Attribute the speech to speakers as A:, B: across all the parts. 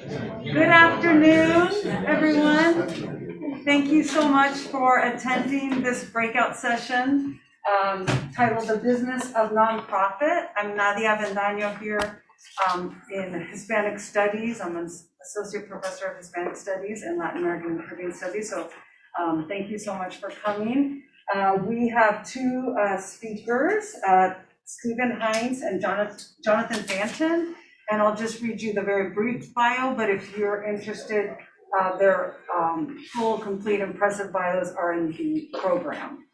A: Good afternoon, everyone. Thank you so much for attending this breakout session titled The Business of Nonprofit. I'm Nadia Avendaño here in Hispanic Studies. I'm an Associate Professor of Hispanic Studies and Latin American and Caribbean Studies. So thank you so much for coming. We have two speakers, Stephen Heintz and Jonathan Fanton. And I'll just read you the very brief bio, but if you're interested, their full, complete, impressive bios are in the program.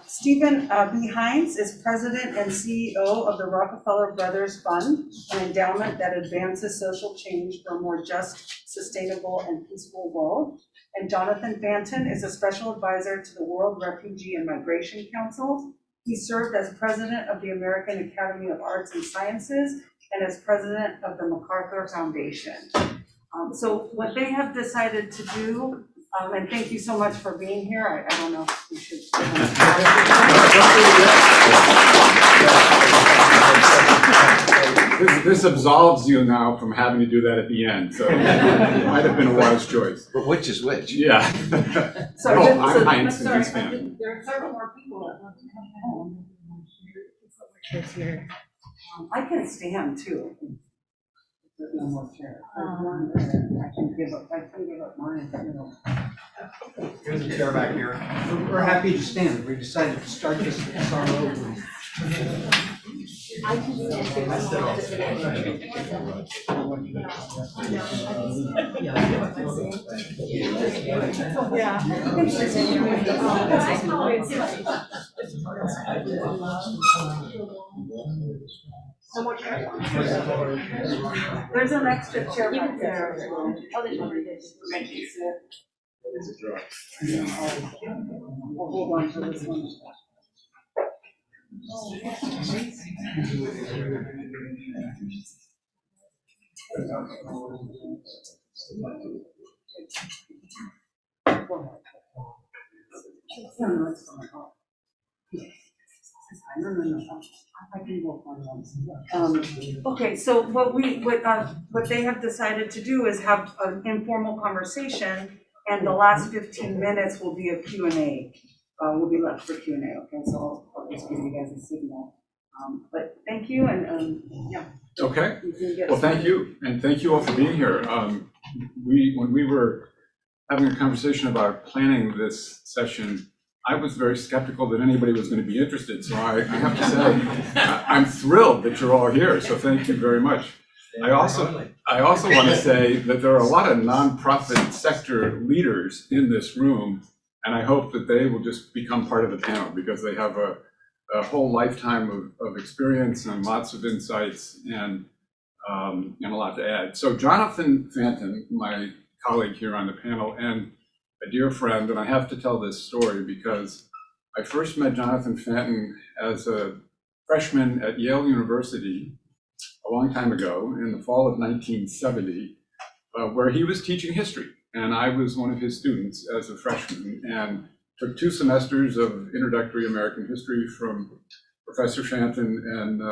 A: Stephen B. Heintz is President and CEO of the Rockefeller Brothers Fund, an endowment that advances social change for a more just, sustainable, and peaceful world. And Jonathan Fanton is a special advisor to the World Refugee and Migration Council. He served as president of the American Academy of Arts and Sciences and as president of the MacArthur Foundation. So what they have decided to do, and thank you so much for being here. I don't know if we should.
B: This absolves you now from having to do that at the end, so it might have been a wise choice.
C: But which is which?
B: Yeah.
A: Sorry,
B: I'm Heintz and he's Fanton.
A: There are several more people that want to come home. I can stand too. There's no more chairs. I can give up mine.
D: There's a chair back here. We're happy to stand. We decided to start this song over.
E: I can do
A: No more chairs. There's an extra chair back there as well.
E: Oh, there's one right there.
A: We'll hold on to this one. I can work on one. Okay, so what they have decided to do is have an informal conversation, and the last 15 minutes will be a Q&A. Will be left for Q&A. Okay, so I'll just give you guys a signal. But thank you, and yeah.
B: Okay. Well, thank you, and thank you all for being here. When we were having a conversation about planning this session, I was very skeptical that anybody was going to be interested. So I have to say, I'm thrilled that you're all here. So thank you very much. I also want to say that there are a lot of nonprofit sector leaders in this room, and I hope that they will just become part of the panel because they have a whole lifetime of experience and lots of insights and a lot to add. So Jonathan Fanton, my colleague here on the panel, and a dear friend, and I have to tell this story because I first met Jonathan Fanton as a freshman at Yale University a long time ago in the fall of 1970, where he was teaching history. And I was one of his students as a freshman and took 2 semesters of introductory American history from Professor Fanton, and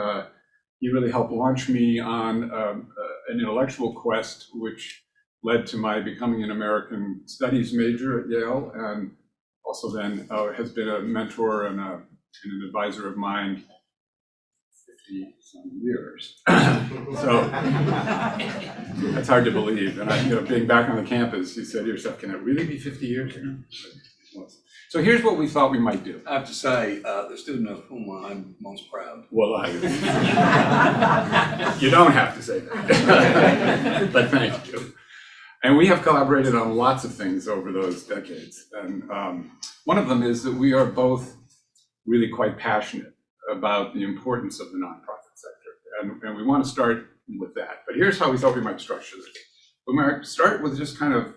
B: he really helped launch me on an intellectual quest, which led to my becoming an American Studies major at Yale, and also then has been a mentor and an advisor of mine 50-some years. So that's hard to believe. And being back on the campus, you said to yourself, can it really be 50 years ago? So here's what we thought we might do.
C: I have to say, the student of whom I'm most proud.
B: Well, you don't have to say that, but thank you. And we have collaborated on lots of things over those decades. And one of them is that we are both really quite passionate about the importance of the nonprofit sector. And we want to start with that. But here's how we thought we might structure this. We might start with just kind of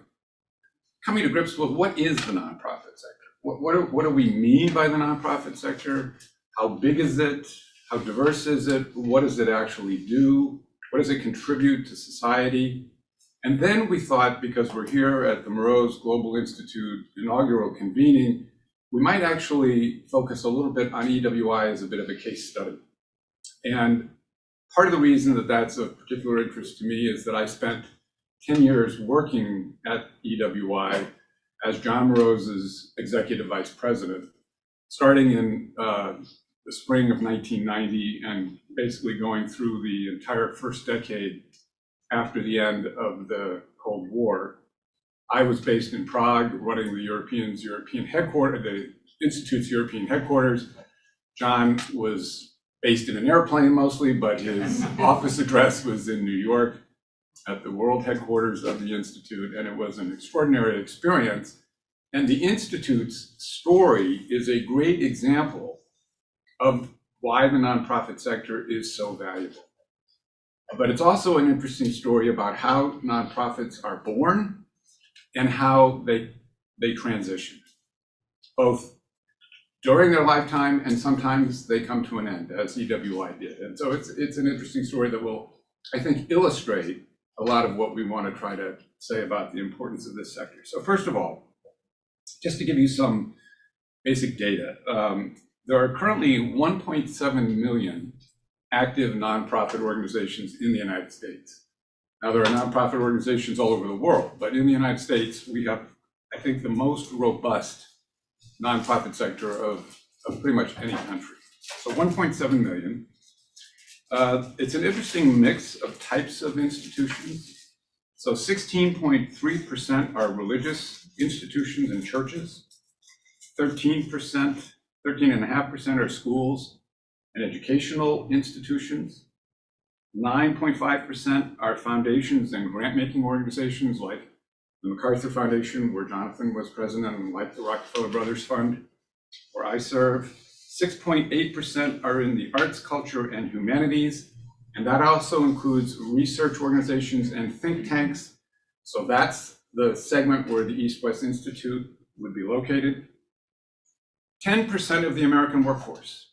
B: coming to grips with what is the nonprofit sector? What do we mean by the nonprofit sector? How big is it? How diverse is it? What does it actually do? What does it contribute to society? And then we thought, because we're here at the Mroz Global Institute Inaugural Convening, we might actually focus a little bit on EWI as a bit of a case study. And part of the reason that that's of particular interest to me is that I spent 10 years working at EWI as John Mroz's executive vice president, starting in the spring of 1990 and basically going through the entire first decade after the end of the Cold War. I was based in Prague, running the European headquarters, the Institute's European headquarters. John was based in an airplane mostly, but his office address was in New York at the world headquarters of the Institute, and it was an extraordinary experience. And the Institute's story is a great example of why the nonprofit sector is so valuable. But it's also an interesting story about how nonprofits are born and how they transition, both during their lifetime and sometimes they come to an end, as EWI did. And so it's an interesting story that will, I think, illustrate a lot of what we want to try to say about the importance of this sector. So first of all, just to give you some basic data, there are currently 1.7 million active nonprofit organizations in the United States. Now, there are nonprofit organizations all over the world, but in the United States, we have, I think, the most robust nonprofit sector of pretty much any country. So 1.7 million. It's an interesting mix of types of institutions. So 16.3% are religious institutions and churches. 13.5% are schools and educational institutions. 9.5% are foundations and grant-making organizations like the MacArthur Foundation, where Jonathan was president, and like the Rockefeller Brothers Fund, where I serve. 6.8% are in the arts, culture, and humanities, and that also includes research organizations and think tanks. So that's the segment where the East-West Institute would be located. 10% of the American workforce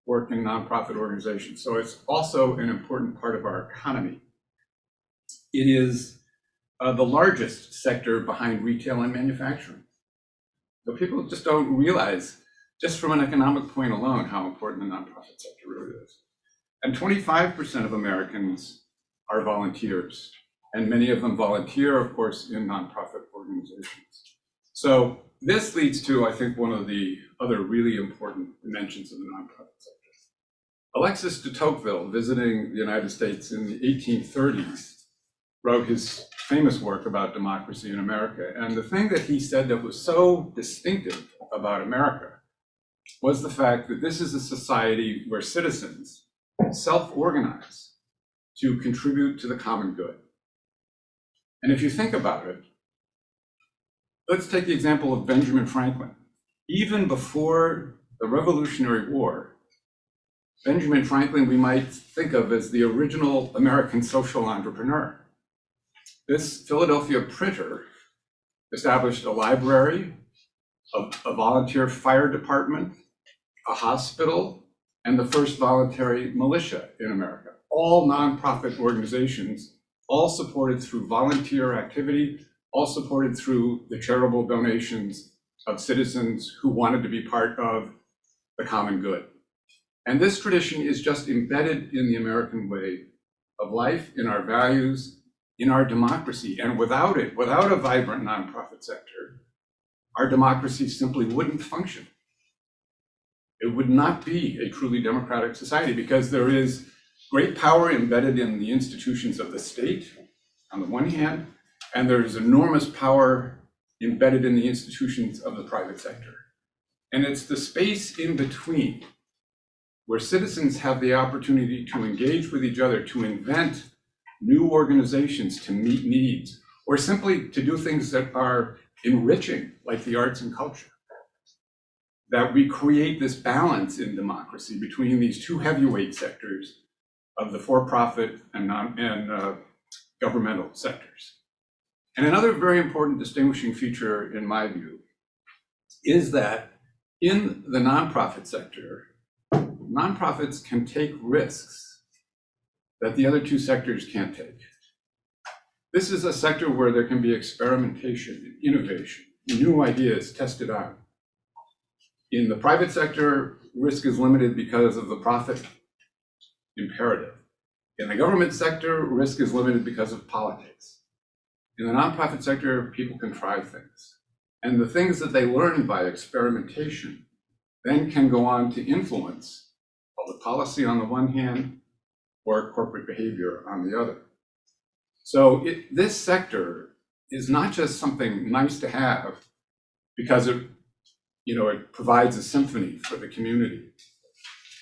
B: work in nonprofit organizations, so it's also an important part of our economy. It is the largest sector behind retail and manufacturing. So people just don't realize, just from an economic point alone, how important the nonprofit sector really is. And 25% of Americans are volunteers, and many of them volunteer, of course, in nonprofit organizations. So this leads to, I think, one of the other really important dimensions of the nonprofit sector. Alexis de Tocqueville, visiting the United States in the 1830s, wrote his famous work about democracy in America. And the thing that he said that was so distinctive about America was the fact that this is a society where citizens self-organize to contribute to the common good. And if you think about it, let's take the example of Benjamin Franklin. Even before the Revolutionary War, Benjamin Franklin we might think of as the original American social entrepreneur. This Philadelphia printer established a library, a volunteer fire department, a hospital, and the first voluntary militia in America. All nonprofit organizations, all supported through volunteer activity, all supported through the charitable donations of citizens who wanted to be part of the common good. And this tradition is just embedded in the American way of life, in our values, in our democracy. And without it, without a vibrant nonprofit sector, our democracy simply wouldn't function. It would not be a truly democratic society, because there is great power embedded in the institutions of the state, on the one hand, and there is enormous power embedded in the institutions of the private sector. And it's the space in between where citizens have the opportunity to engage with each other, to invent new organizations to meet needs, or simply to do things that are enriching, like the arts and culture. That we create this balance in democracy between these two heavyweight sectors of the for-profit and governmental sectors. And another very important distinguishing feature, in my view, is that in the nonprofit sector, nonprofits can take risks that the other two sectors can't take. This is a sector where there can be experimentation, innovation, new ideas tested out. In the private sector, risk is limited because of the profit imperative. In the government sector, risk is limited because of politics. In the nonprofit sector, people can try things. And the things that they learn by experimentation then can go on to influence public policy on the one hand, or corporate behavior on the other. So this sector is not just something nice to have because it provides a symphony for the community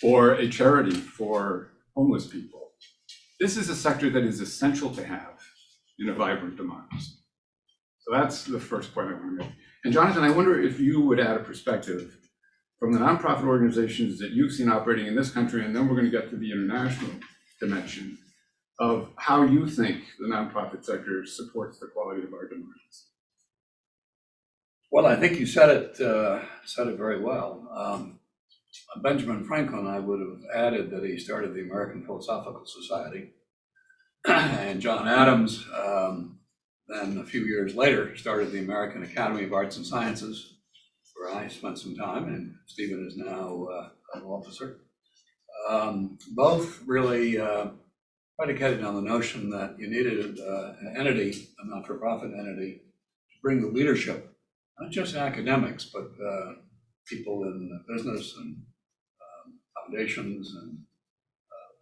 B: or a charity for homeless people. This is a sector that is essential to have in a vibrant democracy. So that's the first point I want to make. And Jonathan, I wonder if you would add a perspective from the nonprofit organizations that you've seen operating in this country, and then we're going to get to the international dimension of how you think the nonprofit sector supports the quality of our democracy.
C: Well, I think you said it very well. Benjamin Franklin, I would have added that he started the American Philosophical Society, and John Adams, then a few years later, started the American Academy of Arts and Sciences, where I spent some time, and Stephen is now an officer. Both really predicated on the notion that you needed an entity, a not-for-profit entity, to bring the leadership, not just academics, but people in business and foundations and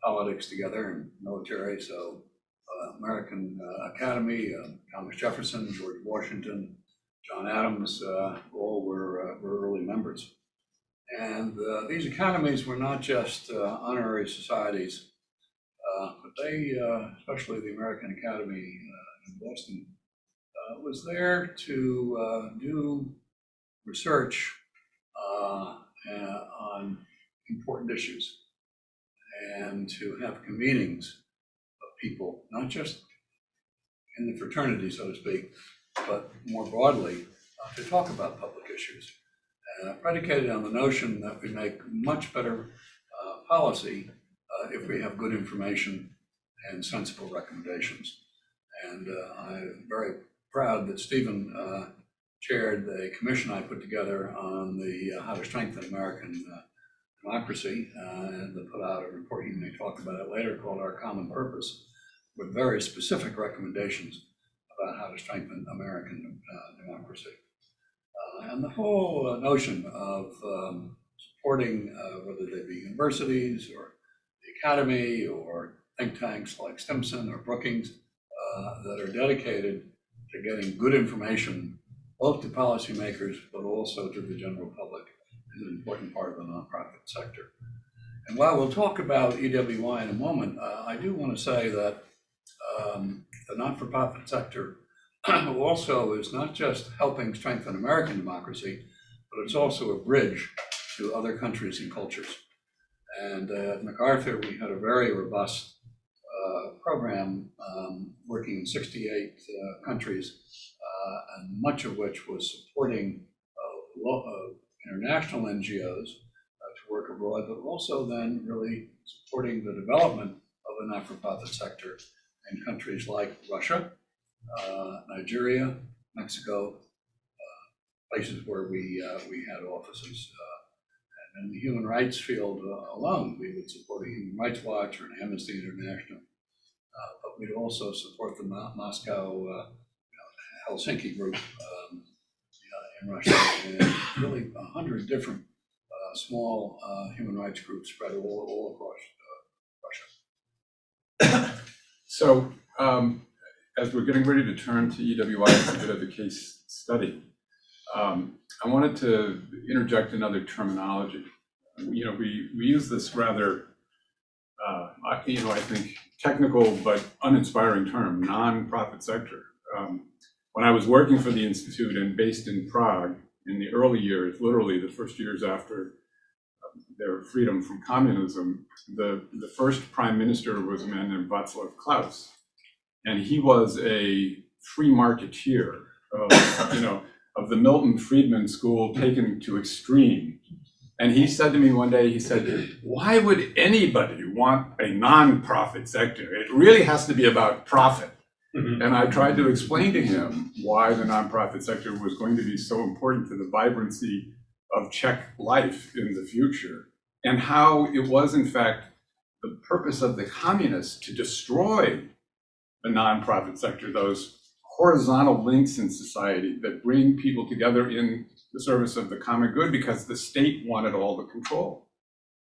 C: politics together, and military. So American Academy, Thomas Jefferson, George Washington, John Adams, all were early members. And these academies were not just honorary societies, but they, especially the American Academy in Boston, was there to do research on important issues and to have convenings of people, not just in the fraternity, so to speak, but more broadly, to talk about public issues. Predicated on the notion that we make much better policy if we have good information and sensible recommendations. And I'm very proud that Stephen chaired the commission I put together on the how to strengthen American democracy, and to put out a report, you may talk about it later, called Our Common Purpose, with very specific recommendations about how to strengthen American democracy. And the whole notion of supporting, whether they be universities or the academy or think tanks like Stimson or Brookings, that are dedicated to getting good information, both to policymakers, but also to the general public, is an important part of the nonprofit sector. And while we'll talk about EWI in a moment, I do want to say that the not-for-profit sector also is not just helping strengthen American democracy, but it's also a bridge to other countries and cultures. And at MacArthur, we had a very robust program working in 68 countries, and much of which was supporting international NGOs to work abroad, but also then really supporting the development of the not-for-profit sector in countries like Russia, Nigeria, Mexico, places where we had offices. And in the human rights field alone, we would support a Human Rights Watch or an Amnesty International, but we'd also support the Moscow Helsinki group in Russia, and really 100 different small human rights groups spread all across Russia.
B: So as we're getting ready to turn to EWI as a bit of a case study, I wanted to interject another terminology. We use this rather, I think, technical but uninspiring term, non-profit sector. When I was working for the Institute and based in Prague in the early years, literally the first years after their freedom from communism, the first prime minister was a man named Václav Klaus. And he was a free marketeer of the Milton Friedman school taken to extreme. And he said to me one day, he said, why would anybody want a non-profit sector? It really has to be about profit. Mm-hmm. And I tried to explain to him why the nonprofit sector was going to be so important to the vibrancy of Czech life in the future, and how it was, in fact, the purpose of the communists to destroy the nonprofit sector, those horizontal links in society that bring people together in the service of the common good, because the state wanted all the control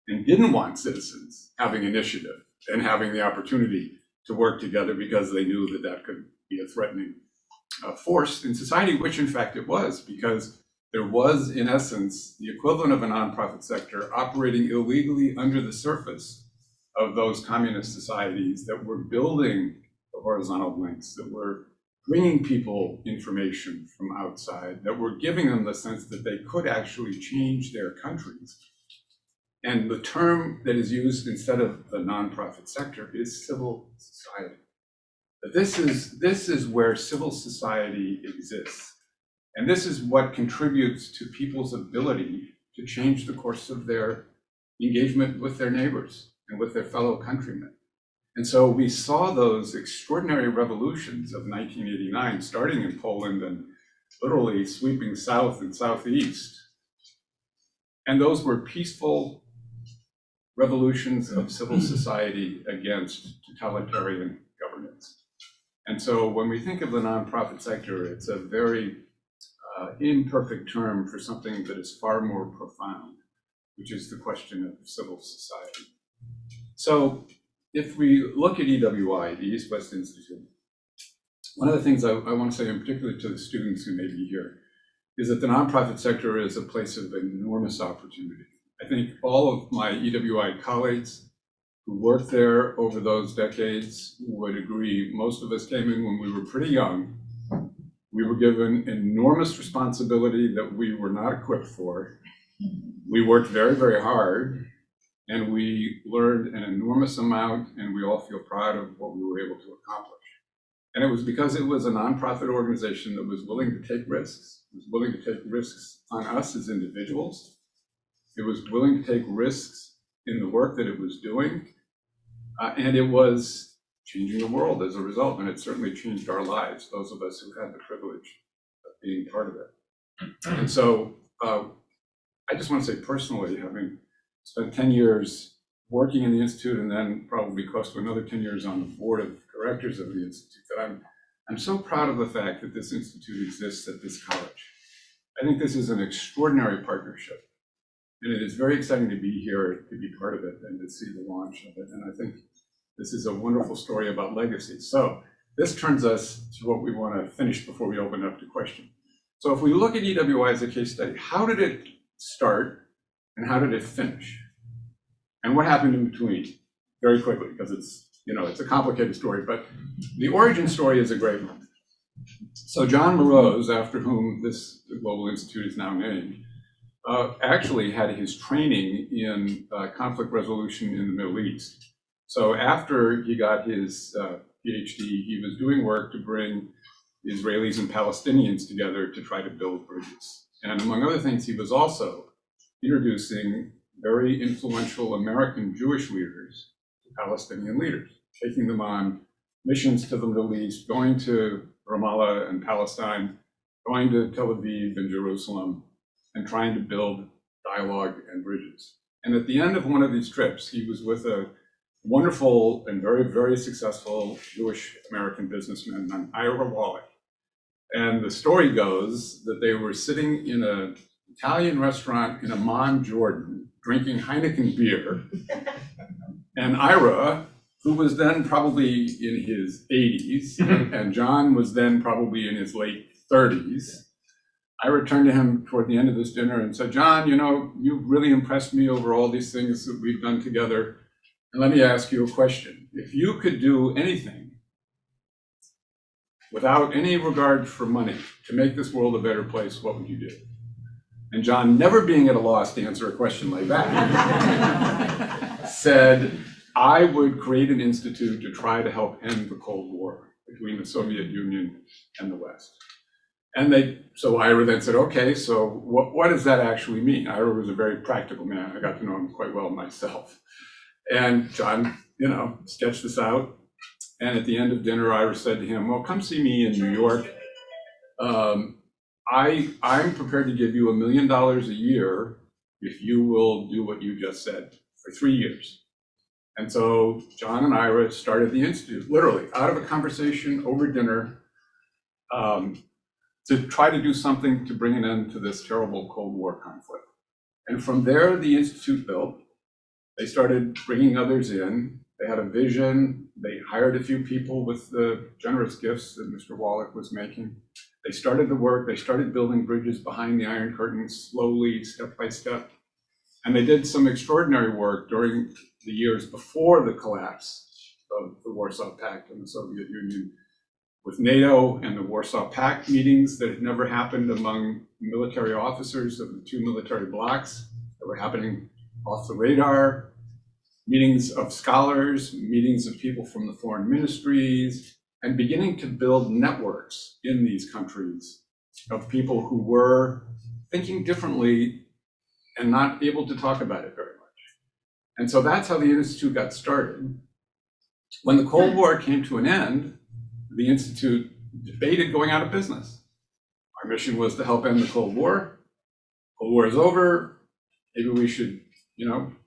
B: and didn't want citizens having initiative and having the opportunity to work together, because they knew that that could be a threatening force in society, which in fact it was, because there was, in essence, the equivalent of a nonprofit sector operating illegally under the surface of those communist societies that were building the horizontal links, that were bringing people information from outside, that were giving them the sense that they could actually change their countries. And the term that is used instead of the nonprofit sector is civil society. But this is where civil society exists. And this is what contributes to people's ability to change the course of their engagement with their neighbors and with their fellow countrymen. And so we saw those extraordinary revolutions of 1989, starting in Poland and literally sweeping south and southeast. And those were peaceful revolutions of civil society against totalitarian governance. And so when we think of the nonprofit sector, it's a very imperfect term for something that is far more profound, which is the question of civil society. So if we look at EWI, the East West Institute, one of the things I want to say, in particular to the students who may be here, is that the nonprofit sector is a place of enormous opportunity. I think all of my EWI colleagues who worked there over those decades would agree. Most of us came in when we were pretty young. We were given enormous responsibility that we were not equipped for. We worked very, very hard, and we learned an enormous amount, and we all feel proud of what we were able to accomplish. And it was because it was a nonprofit organization that was willing to take risks. It was willing to take risks on us as individuals. It was willing to take risks in the work that it was doing. And it was changing the world as a result. And it certainly changed our lives, those of us who had the privilege of being part of it. And so I just want to say personally, having spent 10 years working in the Institute and then probably close to another 10 years on the board of directors of the Institute, that I'm so proud of the fact that this Institute exists at this college. I think this is an extraordinary partnership. And it is very exciting to be here, to be part of it, and to see the launch of it. And I think this is a wonderful story about legacy. So this turns us to what we want to finish before we open up to questions. So if we look at EWI as a case study, how did it start and how did it finish? And what happened in between? Very quickly, because it's a complicated story, but the origin story is a great one. So John Mroz, after whom this Global Institute is now named, actually had his training in conflict resolution in the Middle East. So after he got his PhD, he was doing work to bring Israelis and Palestinians together to try to build bridges. And among other things, he was also introducing very influential American Jewish leaders to Palestinian leaders, taking them on missions to the Middle East, going to Ramallah and Palestine, going to Tel Aviv and Jerusalem, and trying to build dialogue and bridges. And at the end of one of these trips, he was with a wonderful and very, very successful Jewish American businessman named Ira Wallach. And the story goes that they were sitting in an Italian restaurant in Amman, Jordan, drinking Heineken beer. And Ira, who was then probably in his 80s, and John was then probably in his late 30s, I returned to him toward the end of this dinner and said, John, you've really impressed me over all these things that we've done together. And let me ask you a question. If you could do anything without any regard for money to make this world a better place, what would you do? And John, never being at a loss to answer a question like that, said, I would create an institute to try to help end the Cold War between the Soviet Union and the West. And so Ira then said, okay, so what does that actually mean? Ira was a very practical man. I got to know him quite well myself. And John, sketched this out. And at the end of dinner, Ira said to him, well, come see me in New York. I'm prepared to give you $1 million a year if you will do what you just said for 3 years. And so John and Ira started the Institute, literally, out of a conversation over dinner. to try to do something to bring an end to this terrible Cold War conflict. And from there, the Institute built. They started bringing others in. They had a vision. They hired a few people with the generous gifts that Mr. Wallach was making. They started the work. They started building bridges behind the Iron Curtain slowly, step by step. And they did some extraordinary work during the years before the collapse of the Warsaw Pact and the Soviet Union, with NATO and the Warsaw Pact meetings that had never happened among military officers of the two military blocs that were happening off the radar, meetings of scholars, meetings of people from the foreign ministries, and beginning to build networks in these countries of people who were thinking differently and not able to talk about it very much. And so that's how the Institute got started. When the Cold War came to an end, the Institute debated going out of business. Our mission was to help end the Cold War. Cold War is over. Maybe we should,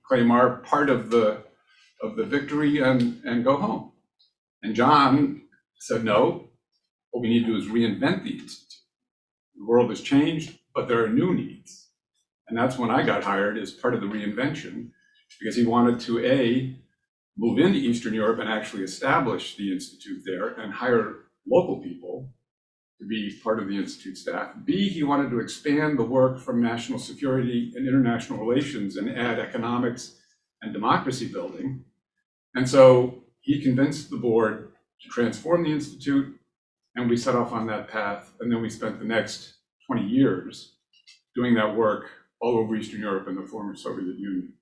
B: claim our part of the victory and go home. And John said, no, what we need to do is reinvent the Institute. The world has changed, but there are new needs. And that's when I got hired as part of the Reinvention, because he wanted to, A, move into Eastern Europe and actually establish the Institute there and hire local people to be part of the Institute staff. B, he wanted to expand the work from national security and international relations and add economics and democracy building. And so he convinced the board to transform the Institute, and we set off on that path. And then we spent the next 20 years doing that work all over Eastern Europe and the former Soviet Union.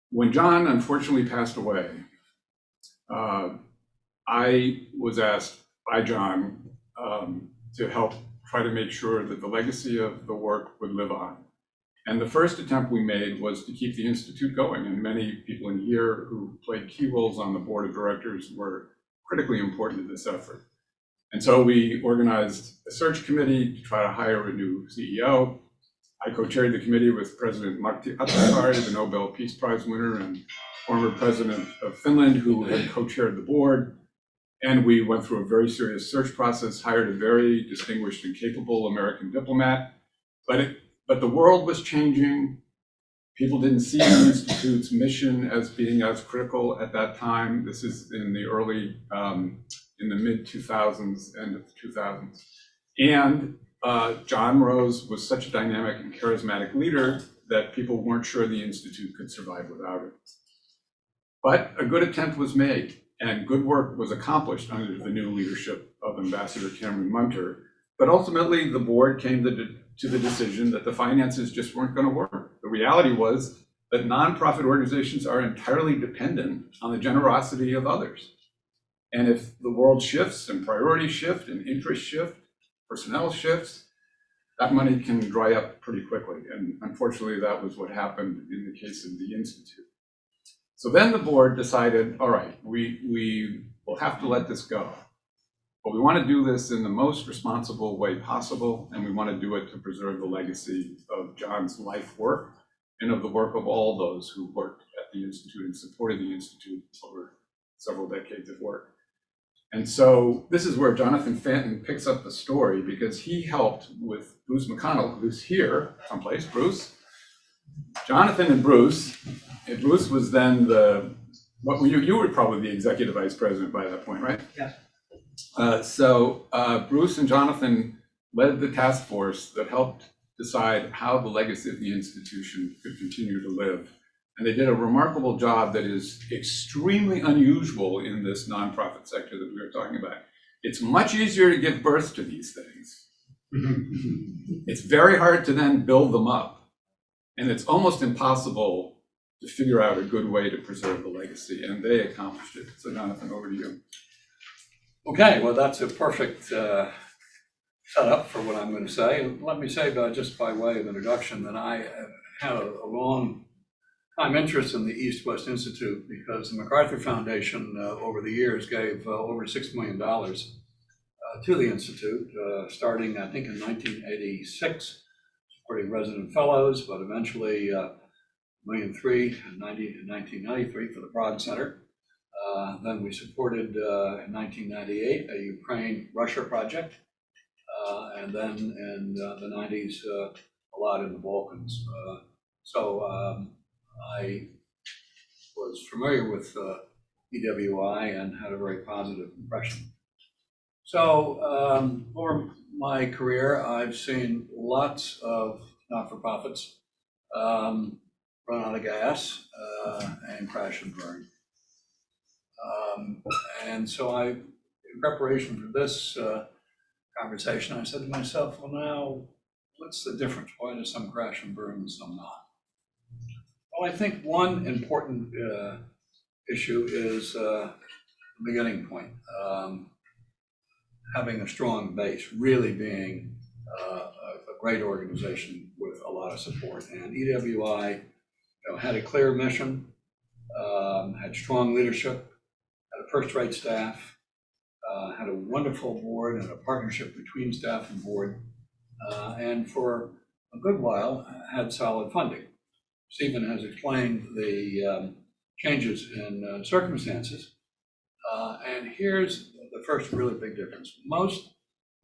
B: When John unfortunately passed away, I was asked by John to help try to make sure that the legacy of the work would live on. And the first attempt we made was to keep the Institute going, and many people in here who played key roles on the board of directors were critically important to this effort. And so we organized a search committee to try to hire a new CEO. I co-chaired the committee with President Martti Ahtisaari, the Nobel Peace Prize winner and former president of Finland, who had co-chaired the board. And we went through a very serious search process, hired a very distinguished and capable American diplomat. But the world was changing. People didn't see the Institute's mission as being as critical at that time. This is in the early, in the mid-2000s, end of the 2000s. And John Mroz was such a dynamic and charismatic leader that people weren't sure the Institute could survive without it. But a good attempt was made, and good work was accomplished under the new leadership of Ambassador Cameron Munter. But ultimately, the board came to the decision that the finances just weren't going to work. The reality was that nonprofit organizations are entirely dependent on the generosity of others. And if the world shifts and priorities shift and interests shift, personnel shifts, that money can dry up pretty quickly. And unfortunately, that was what happened in the case of the Institute. So then the board decided, all right, we will have to let this go. But we want to do this in the most responsible way possible, and we want to do it to preserve the legacy of John's life work and of the work of all those who worked at the Institute and supported the Institute over several decades of work. And so this is where Jonathan Fanton picks up the story, because he helped with Bruce McConnell, who's here someplace. Bruce, Jonathan and Bruce was then you were probably the executive vice president by that point, right?
D: Yes.
B: So Bruce and Jonathan led the task force that helped decide how the legacy of the institution could continue to live. And they did a remarkable job that is extremely unusual in this nonprofit sector that we were talking about. It's much easier to give birth to these things. It's very hard to then build them up. And it's almost impossible to figure out a good way to preserve the legacy. And they accomplished it. So Jonathan, over to you.
C: Okay, well, that's a perfect setup for what I'm going to say. Let me say, just by way of introduction, that I had a long time interest in the East-West Institute, because the MacArthur Foundation over the years gave over $6 million to the Institute, starting, I think, in 1986, supporting resident fellows, but eventually $1.3 million in 1993 for the Prague Center. Then we supported in 1998 a Ukraine-Russia project, and then in the 90s a lot in the Balkans. So I was familiar with EWI and had a very positive impression. So over my career, I've seen lots of not-for-profits run out of gas and crash and burn. And so in preparation for this conversation, I said to myself, well, now, what's the difference? Why do some crash and burn and some not? Well, I think one important issue is the beginning point. Having a strong base, really being a great organization with a lot of support. And EWI had a clear mission, had strong leadership, had a first-rate staff, had a wonderful board and a partnership between staff and board, and for a good while had solid funding. Stephen has explained the changes in circumstances, and here's the first really big difference. Most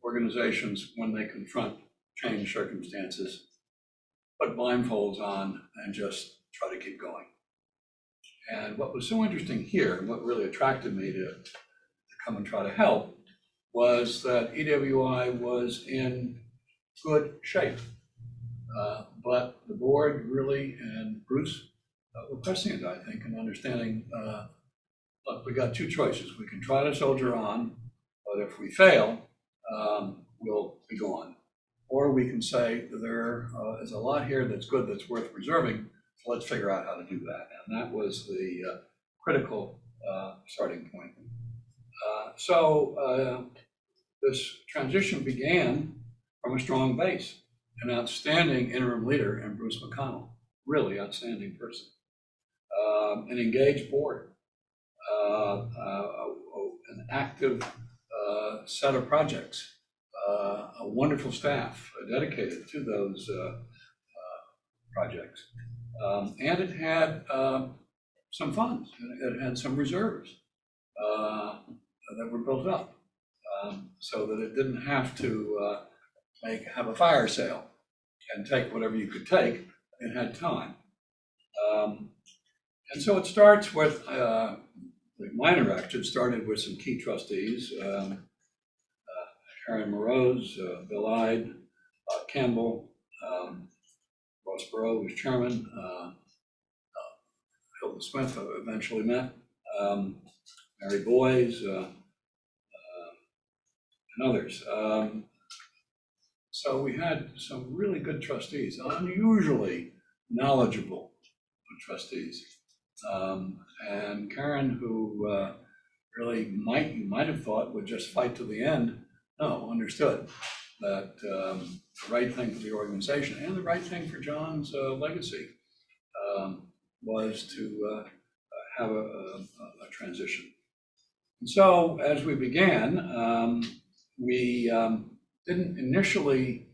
C: organizations, when they confront changed circumstances, put blindfolds on and just try to keep going. And what was so interesting here, and what really attracted me to come and try to help, was that EWI was in good shape. But the board really, and Bruce, were pressing it, I think, and understanding, look, we got two choices. We can try to soldier on, but if we fail, we'll be gone. Or we can say there is a lot here that's good, that's worth preserving, so let's figure out how to do that. And that was the critical starting point. So this transition began from a strong base, an outstanding interim leader in Bruce McConnell, really outstanding person, an engaged board, an active set of projects, a wonderful staff dedicated to those projects. And it had some funds, it had some reserves that were built up so that it didn't have to have a fire sale and take whatever you could take. It had time. And so it starts with, my interaction started with some key trustees, Aaron Mroz, Bill Ide, Campbell, Ross Perot was chairman, Hilda Smith eventually met, Mary Boys, and others. So we had some really good trustees, unusually knowledgeable trustees. And Karen, who really you might have thought would just fight to the end, no, understood that the right thing for the organization and the right thing for John's legacy was to have a transition. And so as we began, we didn't initially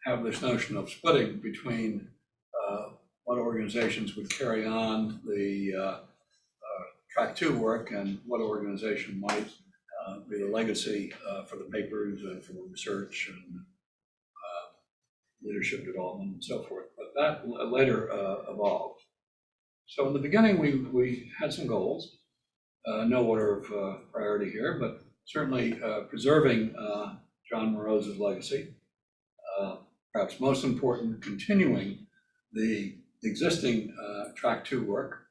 C: have this notion of splitting between what organizations would carry on the track 2 work and what organization might be the legacy for the papers and for research and leadership development and so forth. But that later evolved. So in the beginning, we had some goals, no order of priority here, but certainly preserving John Mroz's legacy. Perhaps most important, continuing the existing track 2 work,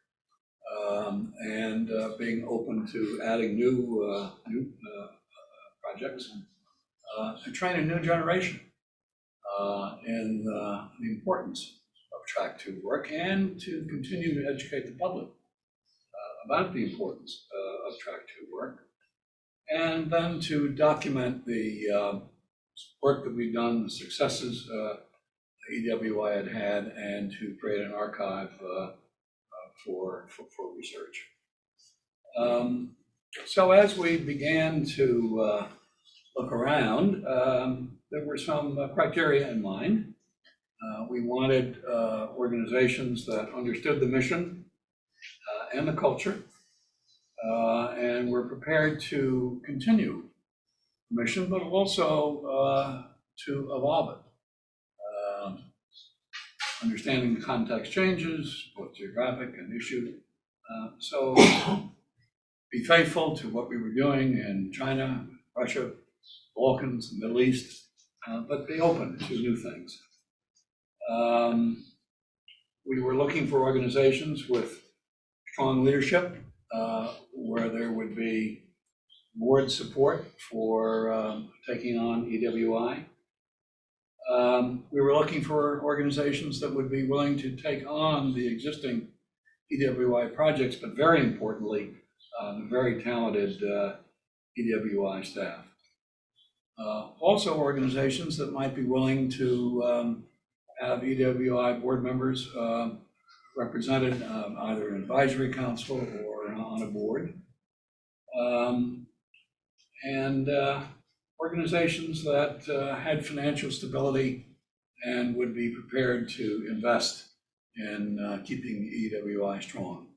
C: and being open to adding new projects, and train a new generation in the importance of track 2 work, and to continue to educate the public about the importance of track 2 work, and then to document the work that we've done, the successes EWI had, and to create an archive for research. So as we began to look around, there were some criteria in mind. We wanted organizations that understood the mission and the culture, and we're prepared to continue the mission, but also to evolve it. Understanding the context changes, both geographic and issue. So be faithful to what we were doing in China, Russia, Balkans, the Middle East, but be open to new things. We were looking for organizations with strong leadership, where there would be board support for taking on EWI. We were looking for organizations that would be willing to take on the existing EWI projects, but very importantly, the very talented EWI staff. Also organizations that might be willing to have EWI board members represented either in advisory council or on a board. And organizations that had financial stability and would be prepared to invest in keeping EWI strong.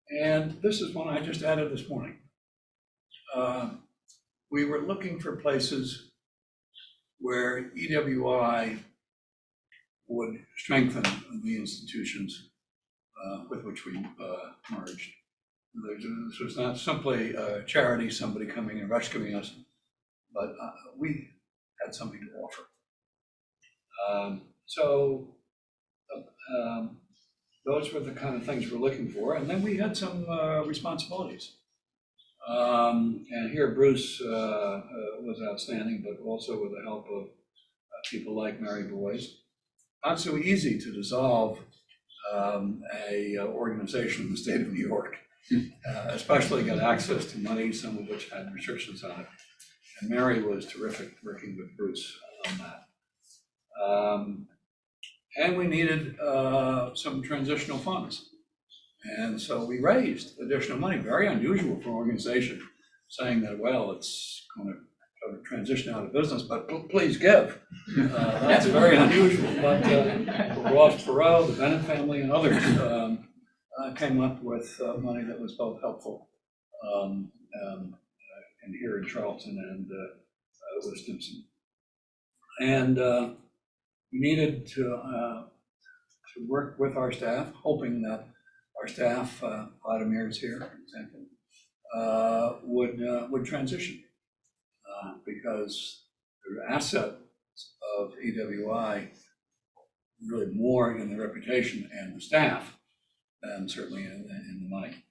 C: And this is one I just added this morning. We were looking for places where EWI would strengthen the institutions with which we merged. This was not simply a charity, somebody coming and rescuing us, but we had something to offer. Those were the kind of things we're looking for. And then we had some responsibilities. And here Bruce was outstanding, but also with the help of people like Mary Boyce. Not so easy to dissolve a organization in the state of New York, especially get access to money, some of which had restrictions on it. And Mary was terrific working with Bruce on that. And we needed some transitional funds. And so we raised additional money, very unusual for an organization, saying that, well, it's going to transition out of business, but please give. That's very unusual. But Ross Perot, the Bennett family, and others came up with money that was both helpful and here in Charleston and with Stimson. And we needed to work with our staff, hoping that our staff, Vladimir's here, for example, would transition because the asset of EWI really more in the reputation and the staff than certainly in the money.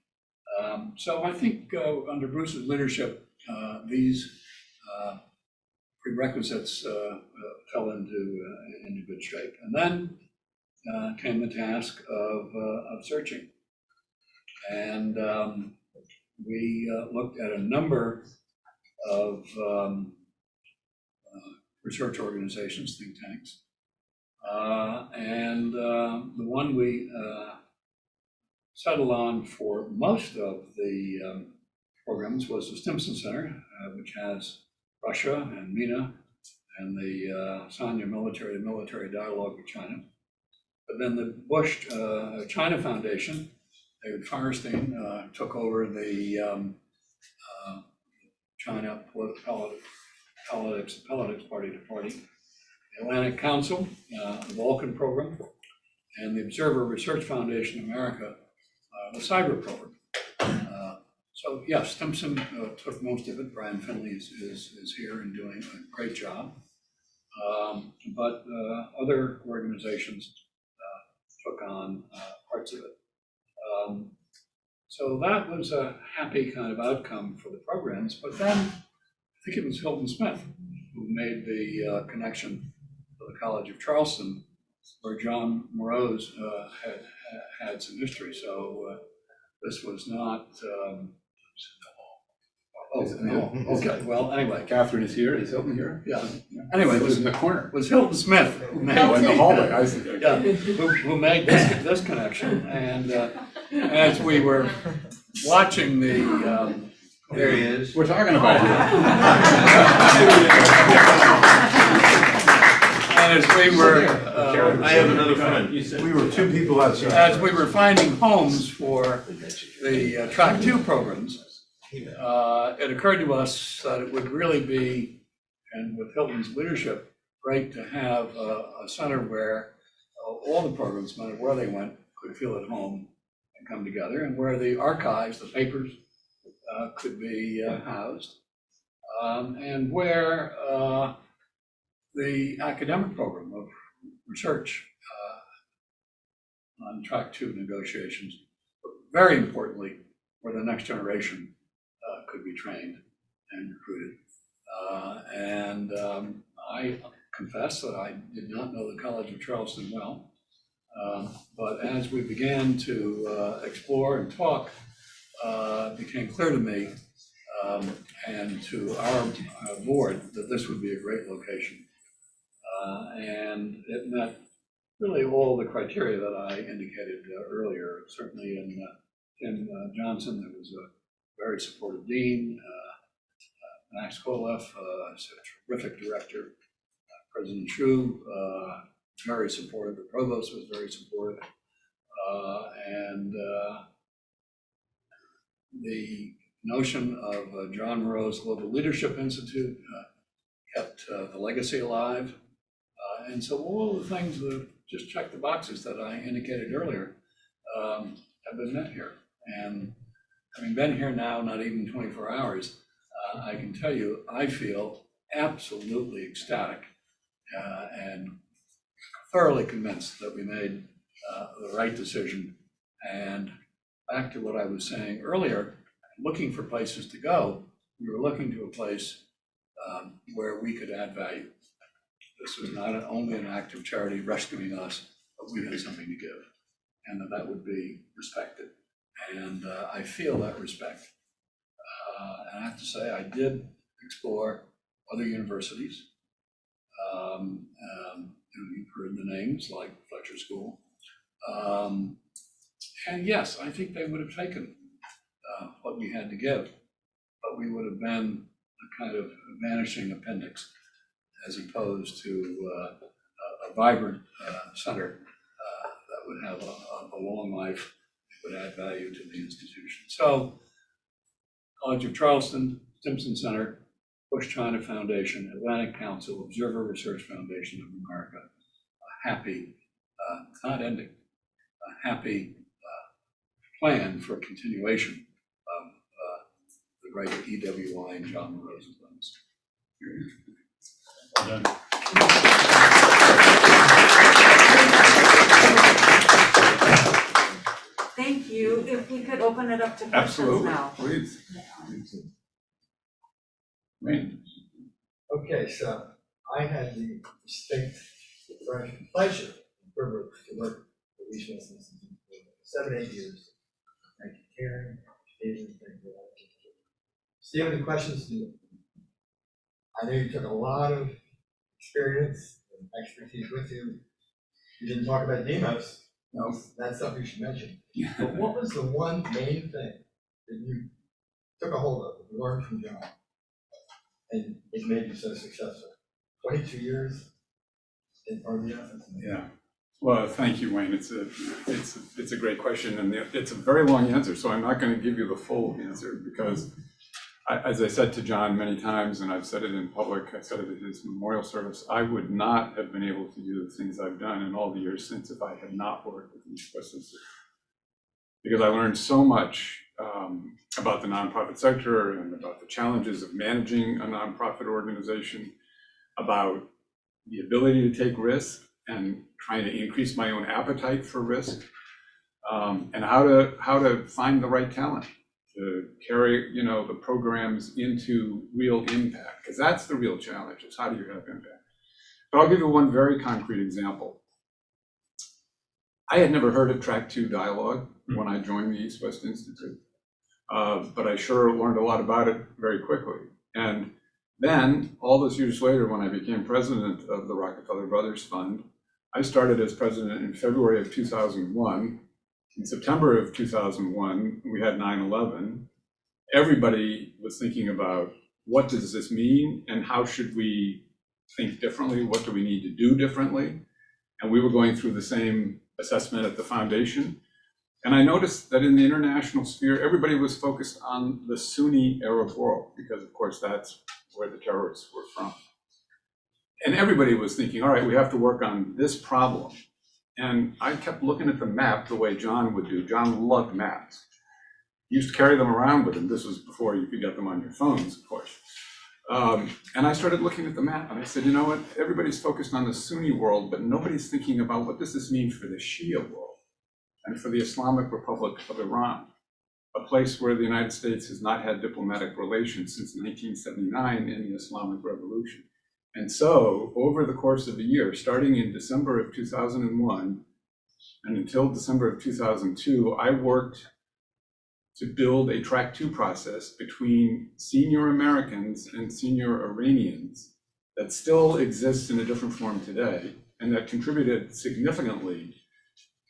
C: So I think under Bruce's leadership, these prerequisites fell into good shape. And then came the task of searching. And we looked at a number of research organizations, think tanks. And the one we settled on for most of the programs was the Stimson Center, which has Russia and MENA and the Sanya military dialogue with China. But then the Bush China Foundation, David Firestein, took over the China politics party to party, the Atlantic Council, the Vulcan program, and the Observer Research Foundation America, the cyber program. So yes, Stimson took most of it. Brian Finley is here and doing a great job. But other organizations took on parts of it. So that was a happy kind of outcome for the programs. But then I think it was Hilton Smith who made the connection to the College of Charleston, where John Mroz had some history. So this was not. Okay. Well, anyway,
B: Catherine is here. Is Hilton here?
C: Yeah. Anyway,
B: it was in the corner.
C: It was Hilton Smith who made
B: in the hallway. I see.
C: Yeah, who made this connection. And as we were watching the,
D: There he is.
B: We're talking about it.
C: and as we were
F: I have another friend.
G: We were two people outside.
C: as we were finding homes for the track 2 programs, it occurred to us that it would really be, and with Hilton's leadership, great to have a center where all the programs, no matter where they went, could feel at home and come together, and where the archives, the papers, could be housed, and where the academic program of research on track 2 negotiations, but very importantly, where the next generation could be trained and recruited. I confess that I did not know the College of Charleston well, but as we began to explore and talk, it became clear to me and to our board that this would be a great location. And it met really all the criteria that I indicated earlier. Certainly in Tim Johnson, there was a very supportive dean, Max Koloff, a terrific director, President Shu, very supportive, the provost was very supportive, and the notion of John Mroz Global Leadership Institute kept the legacy alive. And so all the things that just check the boxes that I indicated earlier have been met here. And having been here now, not even 24 hours, I can tell you, I feel absolutely ecstatic and thoroughly convinced that we made the right decision. And back to what I was saying earlier, looking for places to go, we were looking to a place where we could add value. This was not only an act of charity rescuing us, but we had something to give, and that would be respected. And I feel that respect. And I have to say, I did explore other universities. You've heard the names like Fletcher School. And yes, I think they would have taken what we had to give, but we would have been a kind of vanishing appendix as opposed to a vibrant center that would have a long life, would add value to the institution. So College of Charleston, Stimson Center, Bush China Foundation, Atlantic Council, Observer Research Foundation of America, a happy, not ending, a happy plan for continuation of the great EWI and John Mroz plans.
B: Well done.
A: Thank you. If we could open it up to questions
B: Absolutely,
A: now.
B: please. Wayne.
G: Okay, so I had the distinct pleasure and privilege to work at the Reinvention Institute for 7-8 years. Thank you, Karen, Stephen, thank you. Stephen, any questions? I know you took a lot of experience and expertise with you. You didn't talk about demos. No, that's something you should mention. But what was the one main thing that you took a hold of, that you learned from John, and it made you so successful? 22 years in RBF?
B: Yeah. Well, thank you, Wayne. It's a great question, and it's a very long answer, so I'm not going to give you the full answer because, as I said to John many times, and I've said it in public, I said it at his memorial service, I would not have been able to do the things I've done in all the years since if I had not worked with the East West Institute. Because I learned so much about the nonprofit sector and about the challenges of managing a nonprofit organization, about the ability to take risks and trying to increase my own appetite for risk, and how to find the right talent to carry, the programs into real impact, because that's the real challenge, is how do you have impact? But I'll give you one very concrete example. I had never heard of Track 2 dialogue when I joined the East West Institute, but I sure learned a lot about it very quickly. And then, all those years later, when I became president of the Rockefeller Brothers Fund, I started as president in February of 2001. In September of 2001, we had 9/11. Everybody was thinking about what does this mean and how should we think differently? What do we need to do differently? And we were going through the same assessment at the foundation. And I noticed that in the international sphere, everybody was focused on the Sunni Arab world, because of course that's where the terrorists were from. And everybody was thinking, all right, we have to work on this problem. And I kept looking at the map the way John would do. John loved maps. He used to carry them around with him. This was before you could get them on your phones, of course. And I started looking at the map and I said, you know what, everybody's focused on the Sunni world, but nobody's thinking about what does this mean for the Shia world and for the Islamic Republic of Iran, a place where the United States has not had diplomatic relations since 1979 in the Islamic Revolution. And so over the course of a year, starting in December of 2001 and until December of 2002, I worked to build a track 2 process between senior Americans and senior Iranians that still exists in a different form today and that contributed significantly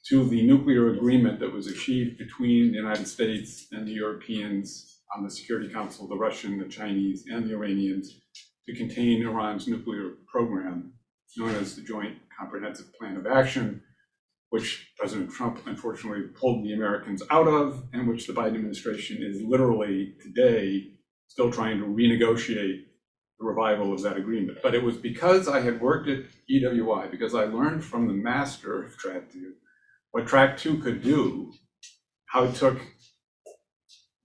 B: to the nuclear agreement that was achieved between the United States and the Europeans on the Security Council, the Russian, the Chinese, and the Iranians to contain Iran's nuclear program, known as the Joint Comprehensive Plan of Action, which President Trump unfortunately pulled the Americans out of, and which the Biden administration is literally today still trying to renegotiate the revival of that agreement. But it was because I had worked at EWI, because I learned from the master of Track 2 what Track 2 could do, how it took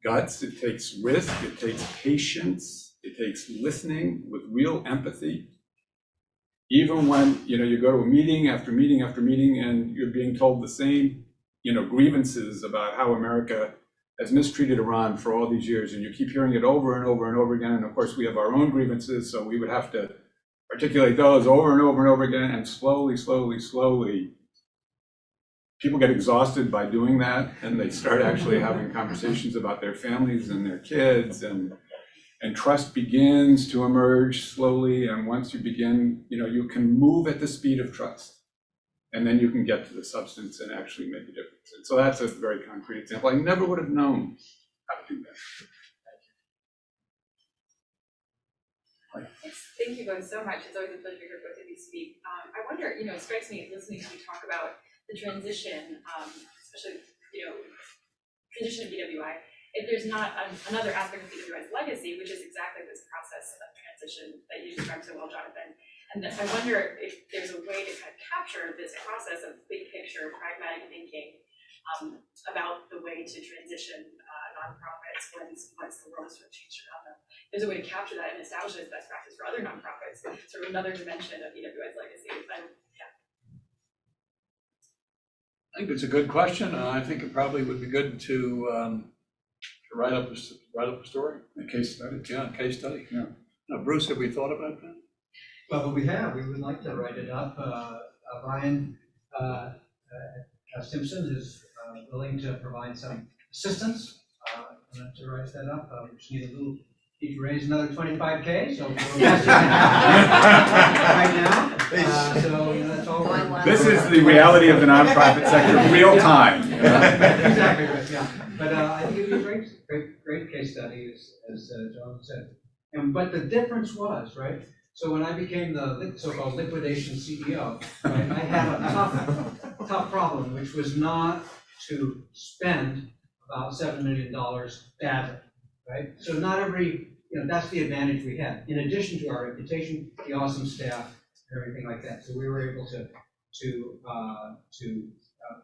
B: guts, it takes risk, it takes patience, it takes listening with real empathy. Even when you go to a meeting after meeting after meeting and you're being told the same grievances about how America has mistreated Iran for all these years, and you keep hearing it over and over and over again. And of course, we have our own grievances, so we would have to articulate those over and over and over again. And slowly, people get exhausted by doing that, and they start actually having conversations about their families and their kids, and trust begins to emerge slowly. And once you begin, you can move at the speed of trust, and then you can get to the substance and actually make a difference. And so that's a very concrete example. I never would have known how to do that.
F: Thank you both so much. It's always a pleasure to hear both of you speak. I wonder, it strikes me listening to you talk about the transition, especially, transition of BWI, if there's not another aspect of BWI's legacy, which is exactly this process of transition that you described so well, Jonathan. And I wonder if there's a way to kind of capture this process of big picture, pragmatic thinking about the way to transition nonprofits once the world has sort of changed around them. There's a way to capture that and establish it as best practice for other nonprofits, sort of another dimension of BWI's legacy.
C: I think it's a good question, and I think it probably would be good to write up a story.
B: A case study.
C: Yeah, a case study.
B: Yeah.
C: Now, Bruce, have we thought about that?
D: Well, we would like to write it up. Brian Simpson is willing to provide some assistance to write that up. We just need to raise another 25K, so we're right now. So that's all.
B: This is the reality of the nonprofit sector, real time.
D: Exactly right. Yeah, but I think it'd be a great case study, as John said. And but the difference was, right? So when I became the so-called liquidation CEO, right, I had a tough problem, which was not to spend about $7 million badly, right? So not every, that's the advantage we had. In addition to our reputation, the awesome staff, and everything like that. So we were able to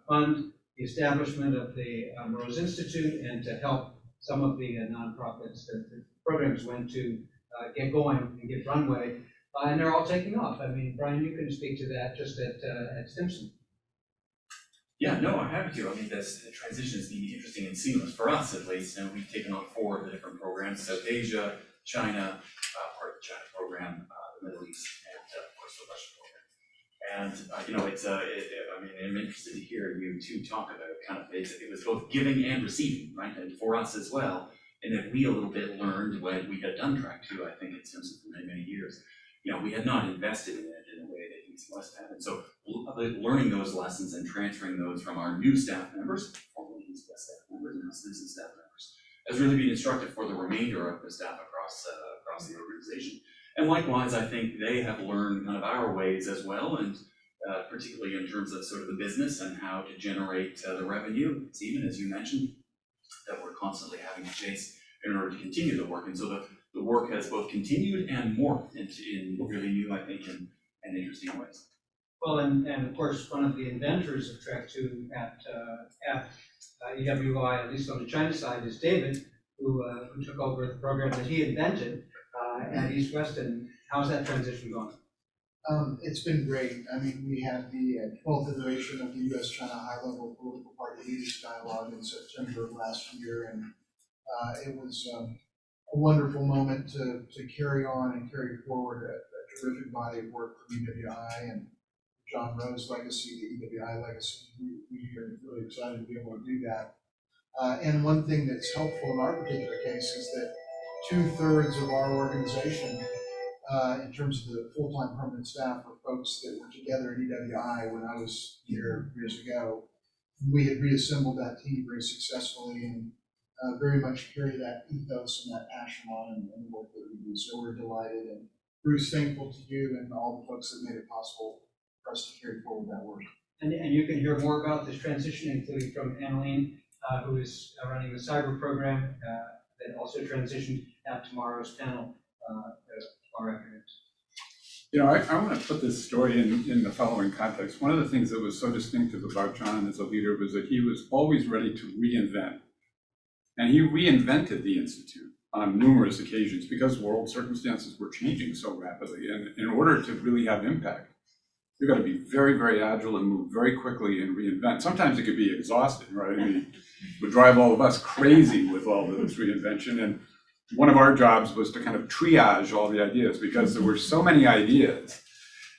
D: fund the establishment of the Mroz Institute and to help some of the nonprofits that the programs went to get going and get runway, and they're all taking off. I mean, Brian, you can speak to that just at Simpson.
H: Yeah, no, I'm happy to. I mean, the transition has been interesting and seamless for us, at least. And we've taken on 4 of the different programs: South Asia, China, part of the China program, the Middle East, and of course the Russian program. And I'm interested to hear you two talk about kind of it was both giving and receiving, right? And for us as well. And that we a little bit learned when we had done Track 2, I think at Simpson for many, many years. We had not invested in it in a way that Heintz must have. And so learning those lessons and transferring those from our new staff members, formerly Heintz staff members, and now Simpson staff members, has really been instructive for the remainder of the staff across the organization. And likewise, I think they have learned kind of our ways as well. And particularly in terms of sort of the business and how to generate the revenue. It's even, as you mentioned, that we're constantly having to chase in order to continue the work. And so the work has both continued and morphed in really new, I think, and interesting ways.
D: Well, and of course, one of the inventors of Track 2 at EWI, at least on the China side, is David, who took over the program that he invented at East West. And how's that transition going?
I: It's been great. I mean, we had the 12th iteration of the U.S.-China high-level political party leaders dialogue in September of last year, and it was a wonderful moment to carry on and carry forward a terrific body of work from EWI and John Mroz legacy, the EWI legacy. We are really excited to be able to do that. And one thing that's helpful in our particular case is that 2/3 of our organization, in terms of the full-time permanent staff, are folks that were together at EWI when I was here years ago. We had reassembled that team very successfully and very much carry that ethos and that passion on in the work that we do. So we're delighted, and Bruce, thankful to you and all the folks that made it possible for us to carry forward that work.
D: And you can hear more about this transition, including from Annalene, who is running the cyber program that also transitioned at tomorrow's panel tomorrow afternoon.
B: You know, I want to put this story in the following context. One of the things that was so distinctive about John as a leader was that he was always ready to reinvent. And he reinvented the Institute on numerous occasions because world circumstances were changing so rapidly. And in order to really have impact, you've got to be very, very agile and move very quickly and reinvent. Sometimes it could be exhausting, right? I mean, it would drive all of us crazy with all of this reinvention. And one of our jobs was to kind of triage all the ideas because there were so many ideas.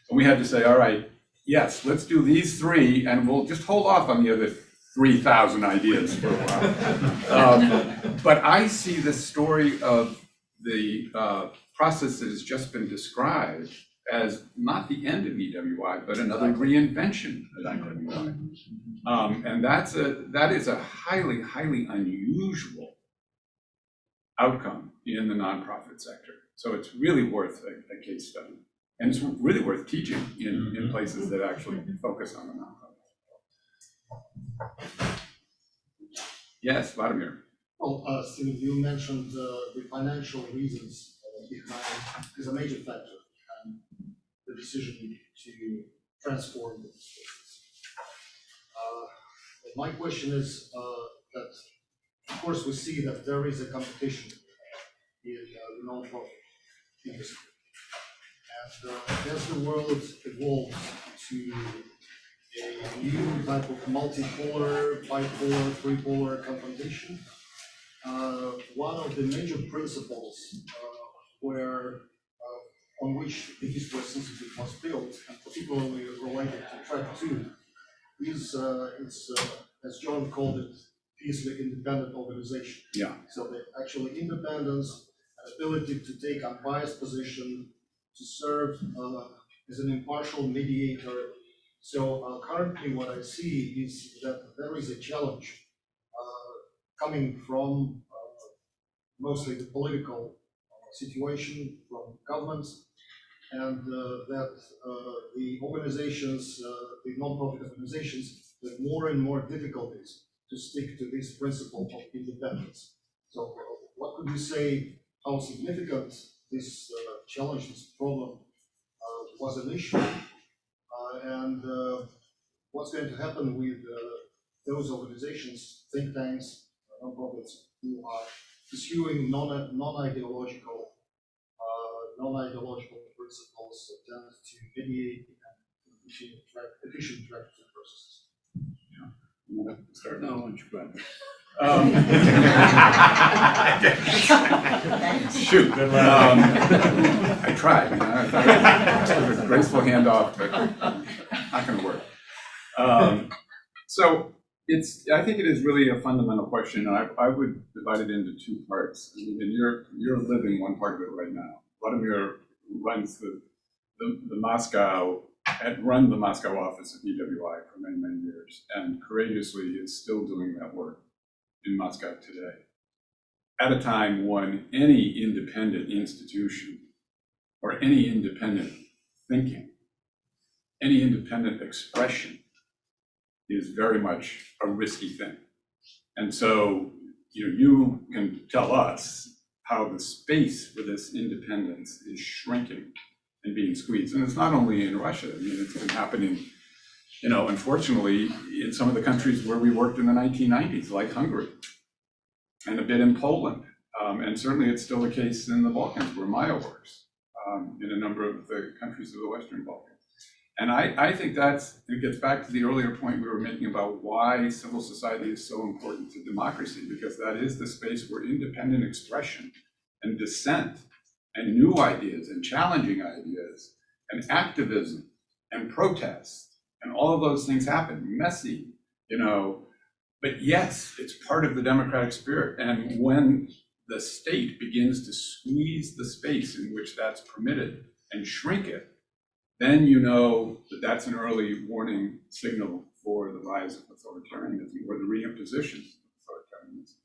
B: And we had to say, all right, yes, let's do these 3, and we'll just hold off on the other 3,000 ideas for a while. But I see the story of the process that has just been described as not the end of EWI, but another reinvention at EWI. And that is a highly, highly unusual outcome in the nonprofit sector. So it's really worth a case study. And it's really worth teaching in places that actually focus on the nonprofit. Yes, Vladimir.
I: Well, Steve, you mentioned the financial reasons behind, is a major factor behind the decision to transform the business. My question is that, of course, we see that there is a competition in the nonprofit industry. And as the world evolves to a new type of multipolar, bipolar, tripolar confrontation, one of the major principles on which the East West Institute was built, and particularly related to Track 2, is as John called it, fiercely independent organization.
B: Yeah.
I: So the actual independence and ability to take unbiased position, to serve as an impartial mediator. So currently what I see is that there is a challenge coming from mostly the political situation, from governments, and that the organizations, the nonprofit organizations, have more and more difficulties to stick to this principle of independence. So what could you say, how significant this challenge, this problem was an issue, and what's going to happen with those organizations, think tanks, nonprofits who are pursuing non-ideological principles that tend to mediate and efficient trafficking processes?
C: Start now, why don't you go ahead?
B: Shoot. I tried. I thought it was a graceful handoff, but not going to work. So I think it is really a fundamental question, and I would divide it into 2 parts. I mean, you're living one part of it right now. Vladimir runs the Moscow, had run the Moscow office of EWI for many, many years, and courageously is still doing that work in Moscow today. At a time when any independent institution or any independent thinking, any independent expression is very much a risky thing. And so, you can tell us how the space for this independence is shrinking and being squeezed. And it's not only in Russia. I mean, it's been happening, unfortunately, in some of the countries where we worked in the 1990s, like Hungary, and a bit in Poland. And certainly it's still the case in the Balkans, where Maya works, in a number of the countries of the Western Balkans. And I think it gets back to the earlier point we were making about why civil society is so important to democracy, because that is the space where independent expression and dissent and new ideas and challenging ideas and activism and protest and all of those things happen. Messy, but yes, it's part of the democratic spirit. And when the state begins to squeeze the space in which that's permitted and shrink it, then that's an early warning signal for the rise of authoritarianism or the reimposition of authoritarianism.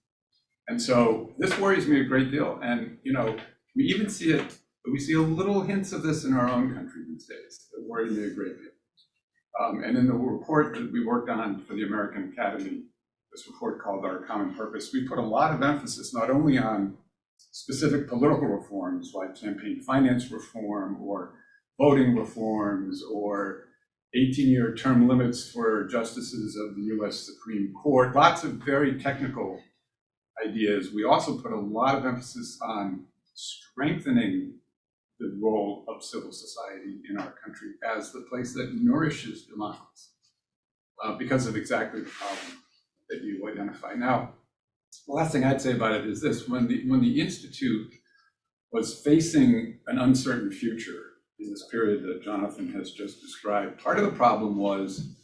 B: And so this worries me a great deal. And, we even see it, we see a little hints of this in our own country these days that worry me a great deal. And in the report that we worked on for the American Academy, this report called Our Common Purpose, we put a lot of emphasis not only on specific political reforms like campaign finance reform or voting reforms or 18-year term limits for justices of the US Supreme Court, lots of very technical ideas. We also put a lot of emphasis on strengthening the role of civil society in our country as the place that nourishes democracy, because of exactly the problem that you identify. Now, the last thing I'd say about it is this: when the Institute was facing an uncertain future in this period that Jonathan has just described, part of the problem was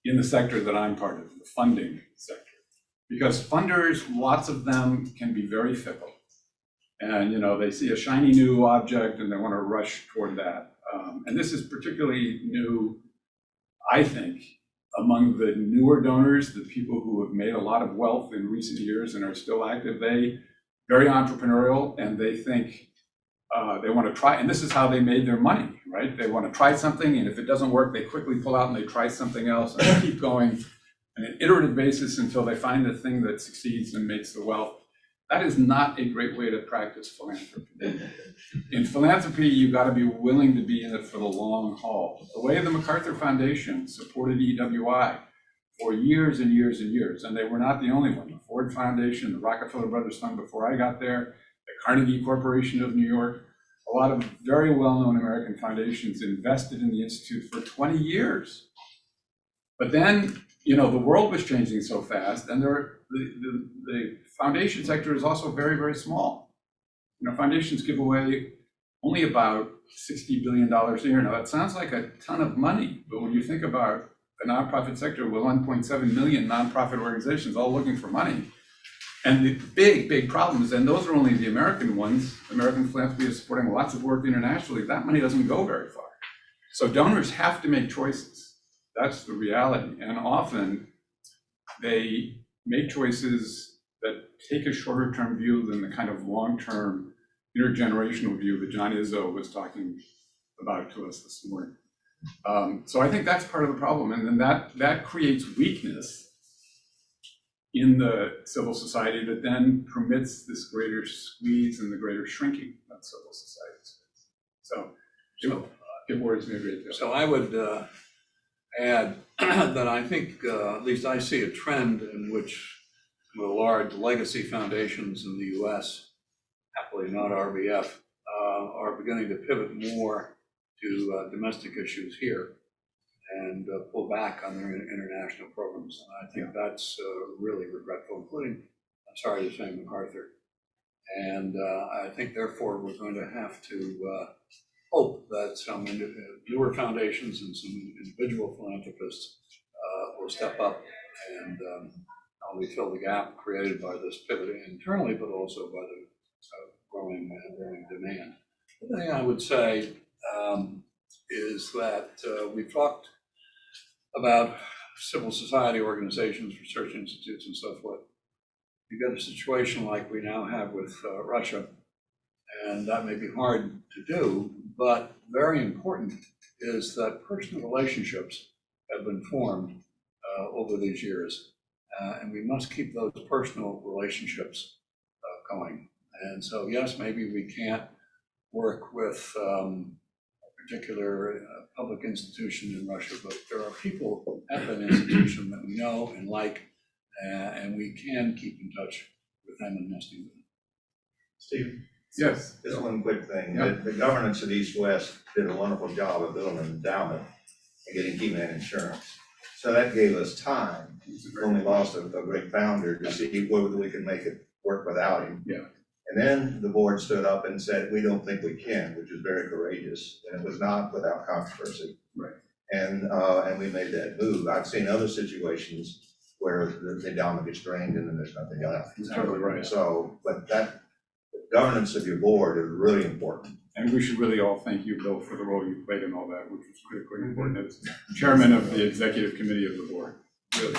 B: in the sector that I'm part of, the funding sector, because funders, lots of them can be very fickle. And they see a shiny new object and they want to rush toward that. And this is particularly new, I think, among the newer donors, the people who have made a lot of wealth in recent years and are still active. They very entrepreneurial, and they think they want to try, and this is how they made their money, right? They want to try something, and if it doesn't work, they quickly pull out and they try something else, and they keep going on an iterative basis until they find the thing that succeeds and makes the wealth. That is not a great way to practice philanthropy. In philanthropy, you've got to be willing to be in it for the long haul. The way the MacArthur Foundation supported EWI for years and years and years, and they were not the only one. The Ford Foundation, the Rockefeller Brothers Fund before I got there, the Carnegie Corporation of New York, a lot of very well-known American foundations invested in the Institute for 20 years. But then, the world was changing so fast, and the foundation sector is also very, very small. Foundations give away only about $60 billion a year. Now, that sounds like a ton of money, but when you think about the nonprofit sector with 1.7 million nonprofit organizations all looking for money, and the big, big problems, and those are only the American ones. American philanthropy is supporting lots of work internationally. That money doesn't go very far. So donors have to make choices. That's the reality. And often they make choices that take a shorter term view than the kind of long-term intergenerational view that John Izzo was talking about to us this morning. So I think that's part of the problem. And then that creates weakness in the civil society that then permits this greater squeeze and the greater shrinking of civil society space. So it worries me a great deal.
C: So I would add that I think, at least I see a trend in which the large legacy foundations in the US, happily not RBF, are beginning to pivot more to domestic issues here and pull back on their international programs. And I think that's really regretful, including, I'm sorry to say, MacArthur. And I think therefore we're going to have to hope that some newer foundations and some individual philanthropists will step up and not only fill the gap created by this pivot internally, but also by the growing demand. The thing I would say is that we've talked about civil society organizations, research institutes, and so forth. You've got a situation like we now have with Russia, and that may be hard to do, but very important is that personal relationships have been formed over these years. And we must keep those personal relationships going. And so, yes, maybe we can't work with a particular public institution in Russia, but there are people at that institution that we know and like, and we can keep in touch with them and nesting with them.
G: Steve,
B: Yes.
G: just one quick thing.
B: Yeah.
G: The governance at East West did a wonderful job of building an endowment and getting key man insurance. So that gave us time when we lost a great founder to see whether we could make it work without him.
B: Yeah.
G: And then the board stood up and said, we don't think we can, which is very courageous. And it was not without controversy.
B: Right.
G: And we made that move. I've seen other situations where the endowment gets drained and then there's nothing left.
B: You're totally right.
G: So, but that, the governance of your board is really important.
B: And we should really all thank you, Bill, for the role you played in all that, which was critically important as chairman of the executive committee of the board. Really.